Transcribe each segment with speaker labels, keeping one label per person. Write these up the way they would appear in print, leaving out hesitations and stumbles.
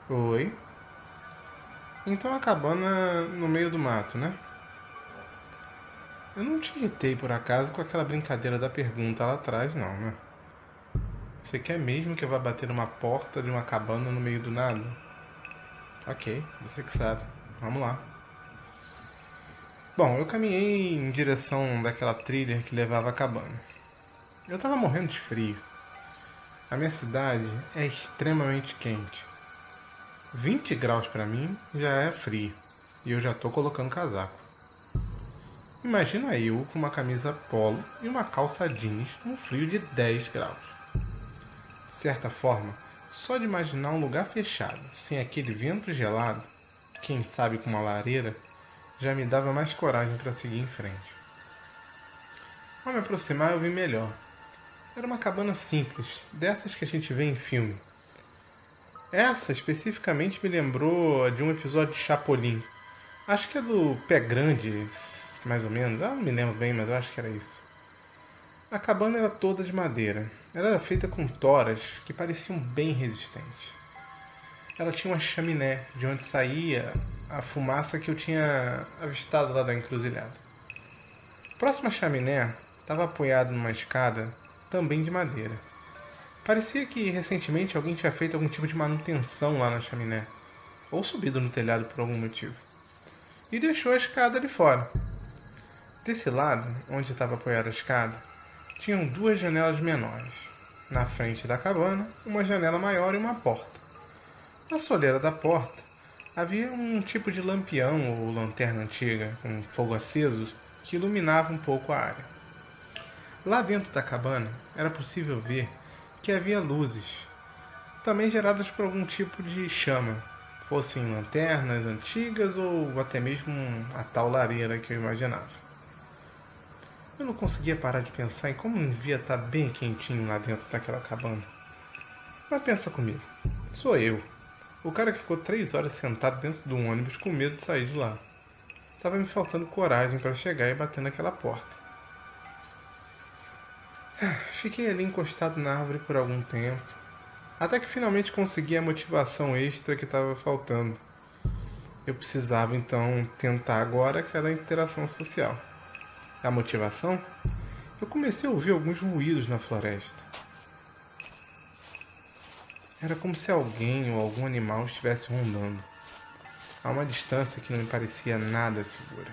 Speaker 1: Oi. Então a cabana no meio do mato, né? Eu não te irritei por acaso com aquela brincadeira da pergunta lá atrás, não, né? Você quer mesmo que eu vá bater numa porta de uma cabana no meio do nada? Ok, você que sabe. Vamos lá. Bom, eu caminhei em direção daquela trilha que levava à cabana. Eu tava morrendo de frio. A minha cidade é extremamente quente. 20 graus pra mim já é frio. E eu já tô colocando casaco. Imagina eu com uma camisa polo e uma calça jeans num frio de 10 graus. De certa forma, só de imaginar um lugar fechado, sem aquele vento gelado, quem sabe com uma lareira, já me dava mais coragem para seguir em frente. Ao me aproximar, eu vi melhor. Era uma cabana simples, dessas que a gente vê em filme. Essa especificamente me lembrou de um episódio de Chapolin. Acho que é do Pé Grande, mais ou menos. Eu não me lembro bem, mas eu acho que era isso. A cabana era toda de madeira. Ela era feita com toras que pareciam bem resistentes. Ela tinha uma chaminé de onde saía a fumaça que eu tinha avistado lá da encruzilhada. Próximo à chaminé estava apoiado numa escada também de madeira. Parecia que recentemente alguém tinha feito algum tipo de manutenção lá na chaminé, ou subido no telhado por algum motivo, e deixou a escada de fora. Desse lado, onde estava apoiada a escada, tinham duas janelas menores. Na frente da cabana, uma janela maior e uma porta. Na soleira da porta, havia um tipo de lampião ou lanterna antiga, com fogo aceso, que iluminava um pouco a área. Lá dentro da cabana, era possível ver que havia luzes, também geradas por algum tipo de chama, fossem lanternas antigas ou até mesmo a tal lareira que eu imaginava. Eu não conseguia parar de pensar em como devia estar bem quentinho lá dentro daquela cabana. Mas pensa comigo, sou eu, o cara que ficou 3 horas sentado dentro de um ônibus com medo de sair de lá. Tava me faltando coragem para chegar e bater naquela porta. Fiquei ali encostado na árvore por algum tempo, até que finalmente consegui a motivação extra que estava faltando. Eu precisava então tentar agora aquela interação social. A motivação? Eu comecei a ouvir alguns ruídos na floresta. Era como se alguém ou algum animal estivesse rondando, a uma distância que não me parecia nada segura.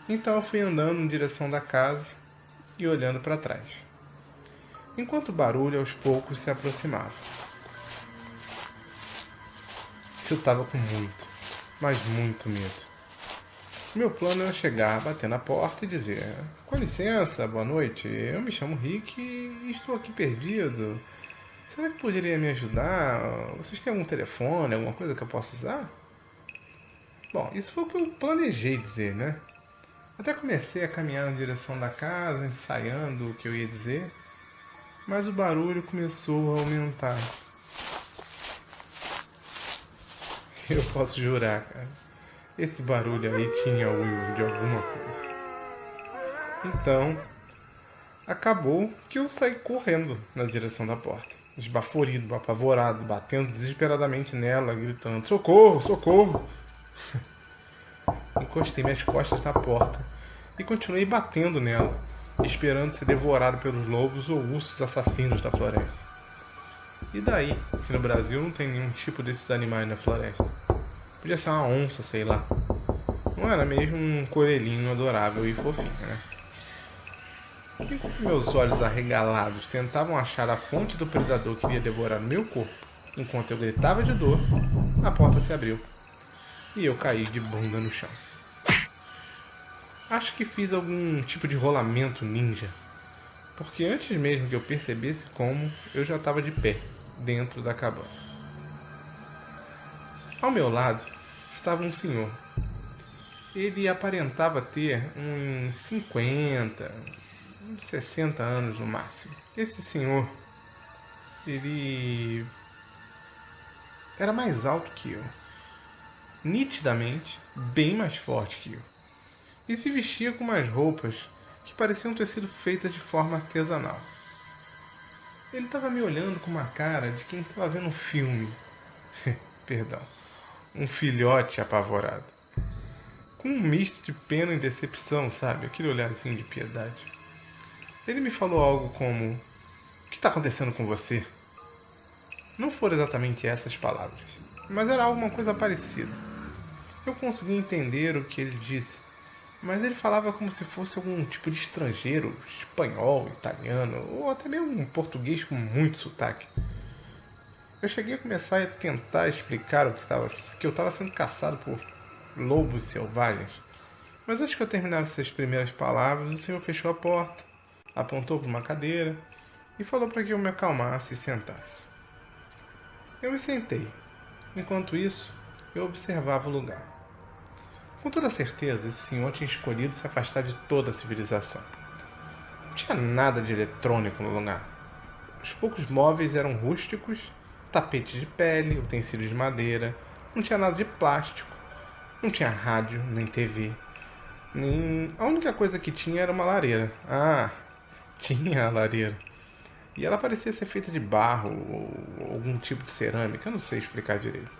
Speaker 1: Então eu fui andando em direção da casa e olhando para trás, enquanto o barulho aos poucos se aproximava. Eu estava com muito, mas muito medo. Meu plano era chegar, bater na porta e dizer: com licença, boa noite, eu me chamo Rick e estou aqui perdido. Será que poderia me ajudar? Vocês têm algum telefone, alguma coisa que eu possa usar? Bom, isso foi o que eu planejei dizer, né? Até comecei a caminhar na direção da casa, ensaiando o que eu ia dizer, mas o barulho começou a aumentar. Eu posso jurar, cara. Esse barulho aí tinha algo de alguma coisa. Então, acabou que eu saí correndo na direção da porta. Esbaforido, apavorado, batendo desesperadamente nela, gritando: socorro, socorro! Encostei minhas costas na porta e continuei batendo nela, esperando ser devorado pelos lobos ou ursos assassinos da floresta. E daí, que no Brasil não tem nenhum tipo desses animais na floresta. Podia ser uma onça, sei lá. Não era mesmo um coelhinho adorável e fofinho, né? Enquanto meus olhos arregalados tentavam achar a fonte do predador que iria devorar meu corpo, enquanto eu gritava de dor, a porta se abriu e eu caí de bunda no chão. Acho que fiz algum tipo de rolamento ninja, porque antes mesmo que eu percebesse como, eu já estava de pé, dentro da cabana. Ao meu lado estava um senhor. Ele aparentava ter uns 50, uns 60 anos no máximo. Esse senhor, ele era mais alto que eu, nitidamente bem mais forte que eu, e se vestia com umas roupas que pareciam ter sido feitas de forma artesanal. Ele estava me olhando com uma cara de quem estava vendo um filme, Perdão. Um filhote apavorado. Com um misto de pena e decepção, sabe? Aquele olhar assim de piedade. Ele me falou algo como: "O que está acontecendo com você?" Não foram exatamente essas palavras, mas era alguma coisa parecida. Eu consegui entender o que ele disse, mas ele falava como se fosse algum tipo de estrangeiro, espanhol, italiano, ou até mesmo um português com muito sotaque. Eu cheguei a começar a tentar explicar que eu estava sendo caçado por lobos selvagens, mas antes que eu terminasse as primeiras palavras, o senhor fechou a porta, apontou para uma cadeira e falou para que eu me acalmasse e sentasse. Eu me sentei. Enquanto isso, eu observava o lugar. Com toda certeza, esse senhor tinha escolhido se afastar de toda a civilização. Não tinha nada de eletrônico no lugar. Os poucos móveis eram rústicos, tapetes de pele, utensílios de madeira, não tinha nada de plástico, não tinha rádio, nem TV. A única coisa que tinha era uma lareira. Ah, tinha a lareira. E ela parecia ser feita de barro ou algum tipo de cerâmica, eu não sei explicar direito.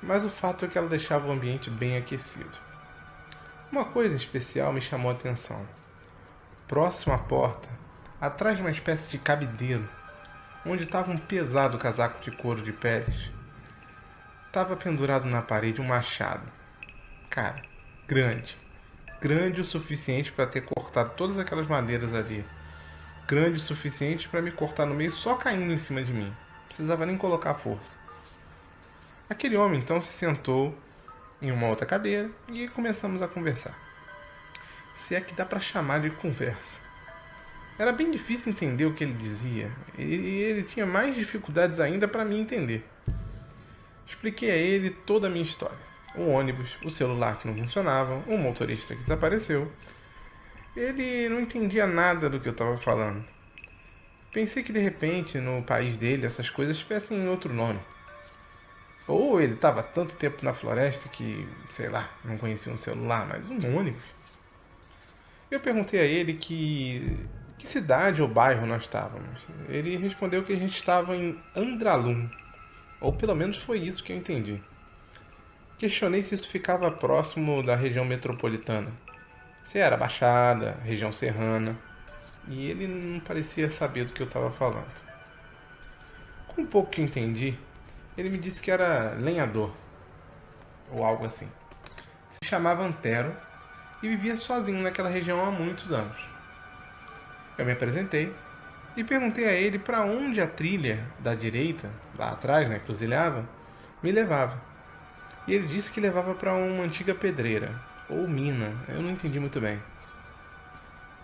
Speaker 1: Mas o fato é que ela deixava o ambiente bem aquecido. Uma coisa em especial me chamou a atenção. Próximo à porta, atrás de uma espécie de cabideiro, onde estava um pesado casaco de couro de peles, estava pendurado na parede um machado. Cara, grande. Grande o suficiente para ter cortado todas aquelas madeiras ali. Grande o suficiente para me cortar no meio só caindo em cima de mim. Não precisava nem colocar força. Aquele homem então se sentou em uma outra cadeira e começamos a conversar. Se é que dá para chamar de conversa. Era bem difícil entender o que ele dizia e ele tinha mais dificuldades ainda para me entender. Expliquei a ele toda a minha história. O ônibus, o celular que não funcionava, o motorista que desapareceu. Ele não entendia nada do que eu estava falando. Pensei que de repente no país dele essas coisas tivessem outro nome. Ou ele estava tanto tempo na floresta que, sei lá, não conhecia um celular, mas um ônibus. Eu perguntei a ele que cidade ou bairro nós estávamos. Ele respondeu que a gente estava em Andralum. Ou pelo menos foi isso que eu entendi. Questionei se isso ficava próximo da região metropolitana. Se era Baixada, região serrana. E ele não parecia saber do que eu estava falando. Com um pouco que eu entendi, ele me disse que era lenhador. Ou algo assim. Se chamava Antero e vivia sozinho naquela região há muitos anos. Eu me apresentei e perguntei a ele para onde a trilha da direita, lá atrás, né, cruzilhava, me levava. E ele disse que levava para uma antiga pedreira, ou mina, eu não entendi muito bem,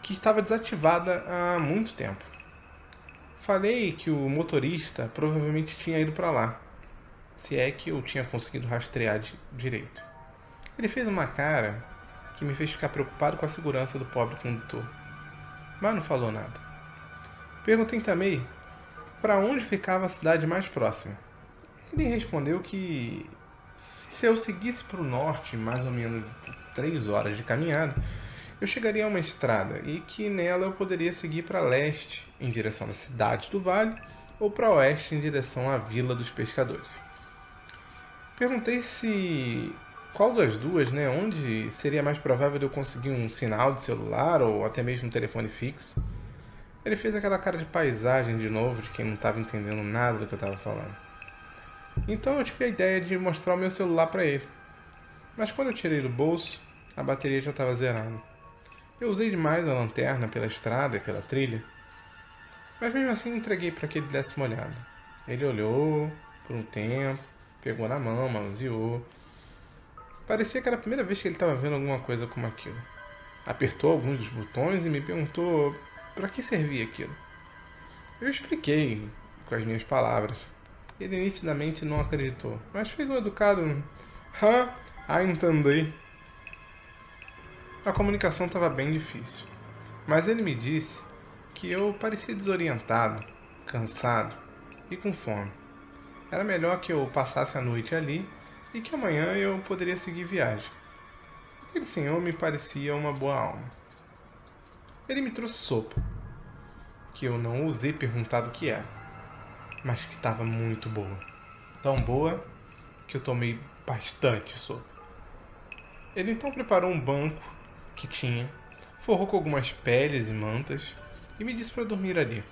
Speaker 1: que estava desativada há muito tempo. Falei que o motorista provavelmente tinha ido para lá, se é que eu tinha conseguido rastrear direito. Ele fez uma cara que me fez ficar preocupado com a segurança do pobre condutor, mas não falou nada. Perguntei também para onde ficava a cidade mais próxima. Ele respondeu que se eu seguisse para o norte, mais ou menos 3 horas de caminhada, eu chegaria a uma estrada e que nela eu poderia seguir para leste, em direção à cidade do vale, ou para oeste, em direção à vila dos pescadores. Perguntei se qual das duas, né, onde seria mais provável de eu conseguir um sinal de celular ou até mesmo um telefone fixo. Ele fez aquela cara de paisagem de novo, de quem não estava entendendo nada do que eu estava falando. Então eu tive a ideia de mostrar o meu celular para ele. Mas quando eu tirei do bolso, a bateria já estava zerada. Eu usei demais a lanterna pela estrada e pela trilha, mas mesmo assim entreguei para que ele desse uma olhada. Ele olhou por um tempo, pegou na mão, manuseou. Parecia que era a primeira vez que ele estava vendo alguma coisa como aquilo. Apertou alguns dos botões e me perguntou para que servia aquilo. Eu expliquei com as minhas palavras. Ele nitidamente não acreditou, mas fez um educado entendi. A comunicação estava bem difícil, mas ele me disse que eu parecia desorientado, cansado e com fome. Era melhor que eu passasse a noite ali e que amanhã eu poderia seguir viagem. Aquele senhor me parecia uma boa alma. Ele me trouxe sopa, que eu não ousei perguntar do que era, mas que estava muito boa. tão boa que eu tomei bastante sopa. Ele então preparou um banco que tinha, forrou com algumas peles e mantas e me disse para dormir ali.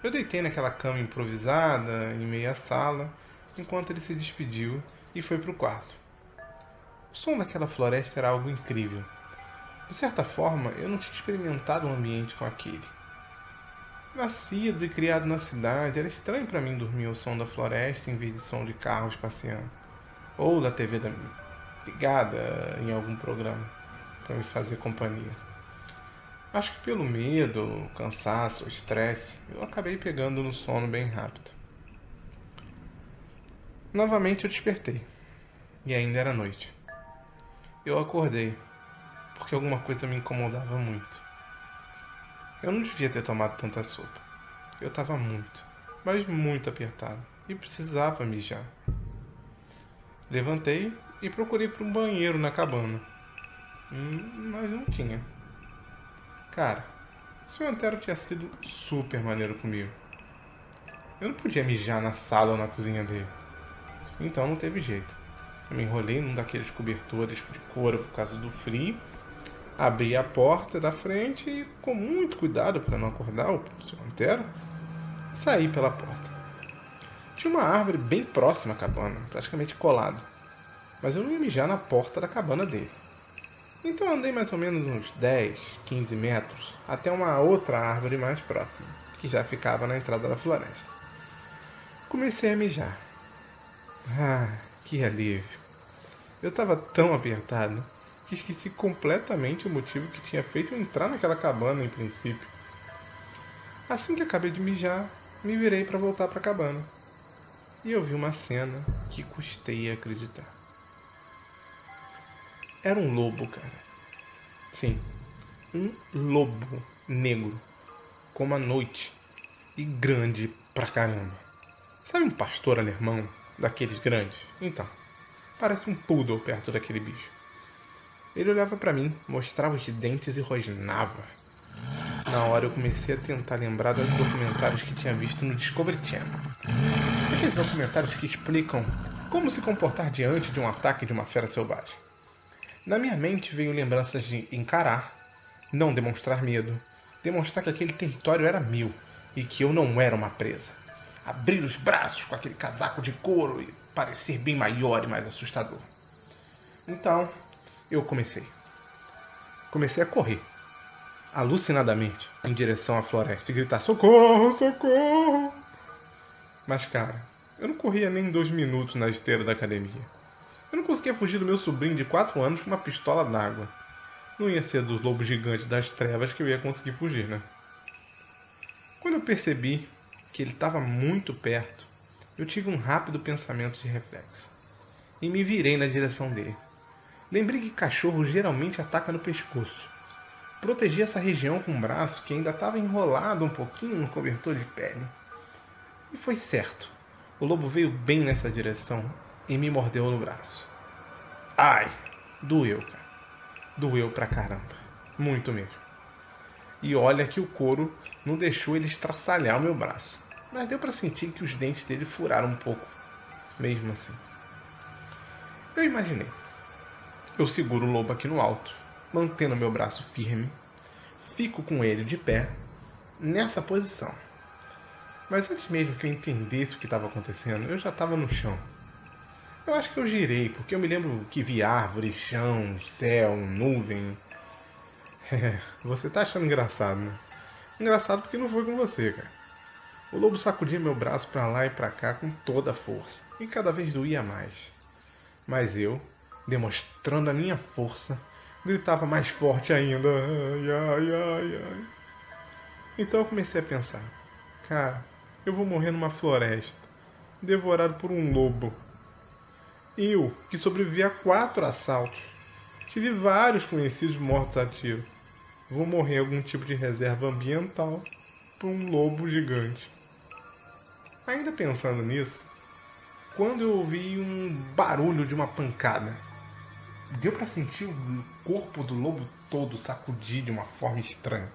Speaker 1: Eu deitei naquela cama improvisada, em meia sala, enquanto ele se despediu e foi para o quarto. O som daquela floresta era algo incrível. De certa forma, eu não tinha experimentado um ambiente com aquele. Nascido e criado na cidade, era estranho para mim dormir ao som da floresta em vez de som de carros passeando. Ou da TV ligada em algum programa para me fazer companhia. Acho que pelo medo, cansaço, estresse, eu acabei pegando no sono bem rápido. Novamente eu despertei. E ainda era noite. Eu acordei, porque alguma coisa me incomodava muito. Eu não devia ter tomado tanta sopa. Eu estava muito, mas muito apertado e precisava mijar. Levantei e procurei por um banheiro na cabana, mas não tinha. Cara, o Sr. Antero tinha sido super maneiro comigo. Eu não podia mijar na sala ou na cozinha dele. Então não teve jeito. Eu me enrolei num daqueles cobertores de couro por causa do frio, abri a porta da frente e, com muito cuidado para não acordar o Sr. Antero, saí pela porta. Tinha uma árvore bem próxima à cabana, praticamente colado, mas eu não ia mijar na porta da cabana dele. Então andei mais ou menos uns 10, 15 metros até uma outra árvore mais próxima, que já ficava na entrada da floresta. Comecei a mijar. Ah, que alívio. Eu estava tão apertado que esqueci completamente o motivo que tinha feito eu entrar naquela cabana em princípio. Assim que acabei de mijar, me virei para voltar para a cabana. E eu vi uma cena que custei a acreditar. Era um lobo, cara. Sim, um lobo negro, como a noite, e grande pra caramba. Sabe um pastor alemão, daqueles grandes? Então, parece um poodle perto daquele bicho. Ele olhava pra mim, mostrava os dentes e rosnava. Na hora eu comecei a tentar lembrar dos documentários que tinha visto no Discovery Channel. Aqueles documentários que explicam como se comportar diante de um ataque de uma fera selvagem. Na minha mente veio lembranças de encarar, não demonstrar medo, demonstrar que aquele território era meu e que eu não era uma presa. Abrir os braços com aquele casaco de couro e parecer bem maior e mais assustador. Então, eu comecei a correr, alucinadamente, em direção à floresta e gritar: socorro, socorro! Mas cara, eu não corria nem 2 minutos na esteira da academia. Eu não conseguia fugir do meu sobrinho de 4 anos com uma pistola d'água. Não ia ser dos lobos gigantes das trevas que eu ia conseguir fugir, né? Quando eu percebi que ele estava muito perto, eu tive um rápido pensamento de reflexo. E me virei na direção dele. Lembrei que cachorro geralmente ataca no pescoço. Protegi essa região com um braço que ainda estava enrolado um pouquinho no cobertor de pele. E foi certo. O lobo veio bem nessa direção e me mordeu no braço. Ai, doeu, cara. Doeu pra caramba. Muito mesmo. E olha que o couro não deixou ele estraçalhar o meu braço. Mas deu pra sentir que os dentes dele furaram um pouco. Mesmo assim. Eu imaginei. Eu seguro o lobo aqui no alto, mantendo meu braço firme. Fico com ele de pé, nessa posição. Mas antes mesmo que eu entendesse o que estava acontecendo, eu já estava no chão. Eu acho que eu girei, porque eu me lembro que vi árvore, chão, céu, nuvem. Você tá achando engraçado, né? Engraçado porque não foi com você, cara. O lobo sacudia meu braço pra lá e pra cá com toda a força, e cada vez doía mais. Mas eu, demonstrando a minha força, gritava mais forte ainda. Ai, ai, ai, ai. Então eu comecei a pensar: cara, eu vou morrer numa floresta, devorado por um lobo. Eu, que sobrevivi a 4 assaltos, tive vários conhecidos mortos a tiro. Vou morrer em algum tipo de reserva ambiental por um lobo gigante. Ainda pensando nisso, quando eu ouvi um barulho de uma pancada, deu pra sentir o corpo do lobo todo sacudir de uma forma estranha.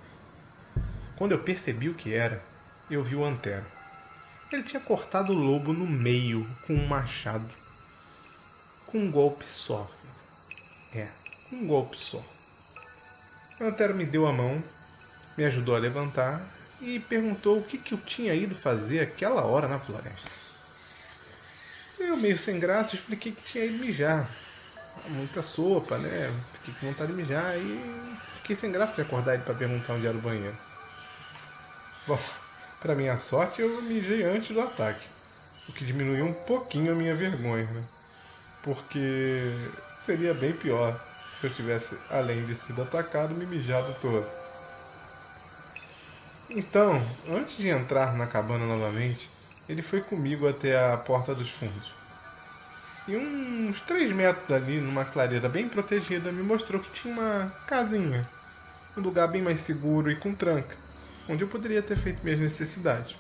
Speaker 1: Quando eu percebi o que era, eu vi o Antero. Ele tinha cortado o lobo no meio com um machado. Com um golpe só. Com um golpe só. O Antero me deu a mão, me ajudou a levantar e perguntou o que eu tinha ido fazer aquela hora na floresta. Eu, meio sem graça, expliquei que tinha ido mijar. Muita sopa, né? Fiquei com vontade de mijar e fiquei sem graça de acordar ele para perguntar onde era o banheiro. Bom, para minha sorte, eu mijei antes do ataque, o que diminuiu um pouquinho a minha vergonha, né? Porque seria bem pior se eu tivesse, além de sido atacado, me mijado todo. Então, antes de entrar na cabana novamente, ele foi comigo até a porta dos fundos. E uns 3 metros dali, numa clareira bem protegida, me mostrou que tinha uma casinha. Um lugar bem mais seguro e com tranca, onde eu poderia ter feito minhas necessidades.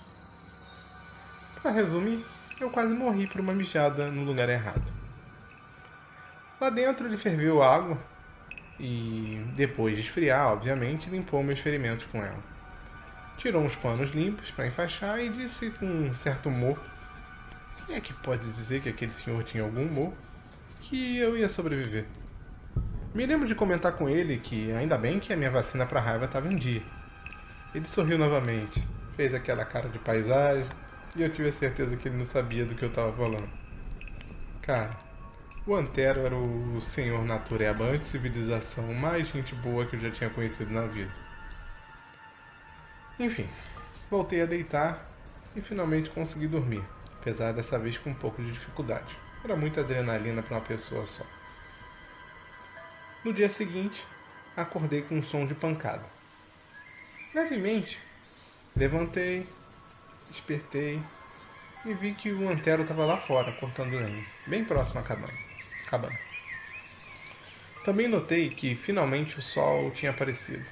Speaker 1: Para resumir, eu quase morri por uma mijada no lugar errado. Lá dentro ele ferveu água e, depois de esfriar, obviamente, limpou meus ferimentos com ela. Tirou uns panos limpos para enfaixar e disse com um certo humor, se é que pode dizer que aquele senhor tinha algum humor, que eu ia sobreviver. Me lembro de comentar com ele que ainda bem que a minha vacina para raiva estava em dia. Ele sorriu novamente, fez aquela cara de paisagem e eu tive a certeza que ele não sabia do que eu estava falando. Cara, o Antero era o senhor natureba anti-civilização mais gente boa que eu já tinha conhecido na vida. Enfim, voltei a deitar e finalmente consegui dormir, apesar dessa vez com um pouco de dificuldade. Era muita adrenalina para uma pessoa só. No dia seguinte, acordei com um som de pancada. Levemente, levantei, despertei e vi que o Antero estava lá fora, cortando lenha, bem próximo à cabana. Também notei que finalmente o sol tinha aparecido,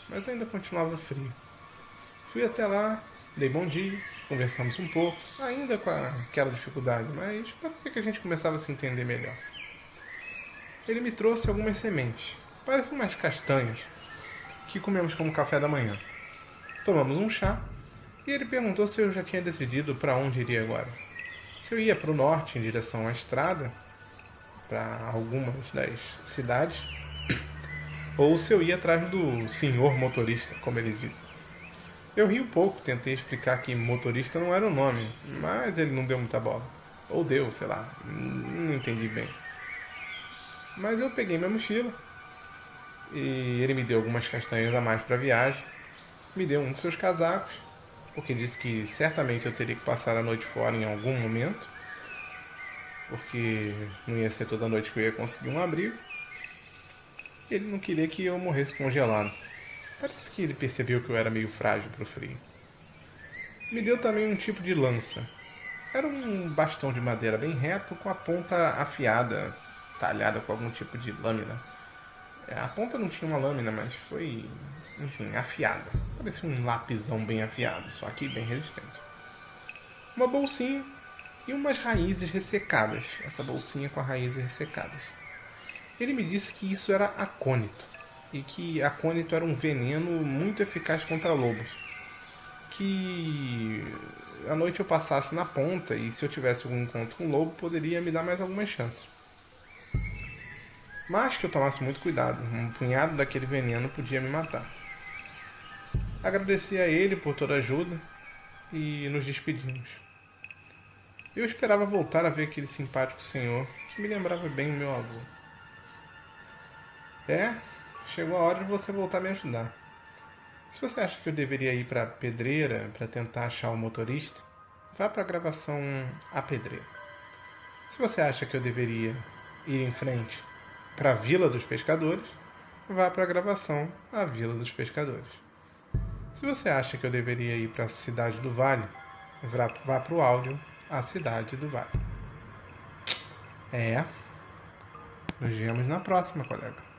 Speaker 1: mas ainda continuava frio. Fui até lá, dei bom dia, conversamos um pouco, ainda com aquela dificuldade, mas parecia que a gente começava a se entender melhor. Ele me trouxe algumas sementes, parecem umas castanhas, que comemos como café da manhã. Tomamos um chá e ele perguntou se eu já tinha decidido para onde iria agora. Se eu ia para o norte, em direção à estrada, para algumas das cidades, ou se eu ia atrás do senhor motorista, como ele disse. Eu ri um pouco, tentei explicar que motorista não era o nome, mas ele não deu muita bola. Ou deu, sei lá, não entendi bem. Mas eu peguei minha mochila e ele me deu algumas castanhas a mais para a viagem, me deu um dos seus casacos, porque disse que certamente eu teria que passar a noite fora em algum momento, porque não ia ser toda noite que eu ia conseguir um abrigo. Ele não queria que eu morresse congelado. Parece que ele percebeu que eu era meio frágil para o frio. Me deu também um tipo de lança. Era um bastão de madeira bem reto com a ponta afiada, talhada com algum tipo de lâmina. A ponta não tinha uma lâmina, mas foi, enfim, afiada. Parecia um lapisão bem afiado, só que bem resistente. Uma bolsinha e umas raízes ressecadas. Essa bolsinha com as raízes ressecadas. Ele me disse que isso era acônito. E que acônito era um veneno muito eficaz contra lobos. Que à noite eu passasse na ponta e se eu tivesse algum encontro com um lobo, poderia me dar mais algumas chances. Mas que eu tomasse muito cuidado, um punhado daquele veneno podia me matar. Agradeci a ele por toda a ajuda e nos despedimos. Eu esperava voltar a ver aquele simpático senhor que me lembrava bem o meu avô. Chegou a hora de você voltar a me ajudar. Se você acha que eu deveria ir para a pedreira para tentar achar o motorista, vá para a gravação A Pedreira. Se você acha que eu deveria ir em frente para a Vila dos Pescadores, vá para a gravação A Vila dos Pescadores. Se você acha que eu deveria ir para a Cidade do Vale, vá para o áudio A Cidade do Vale. Nos vemos na próxima, colega.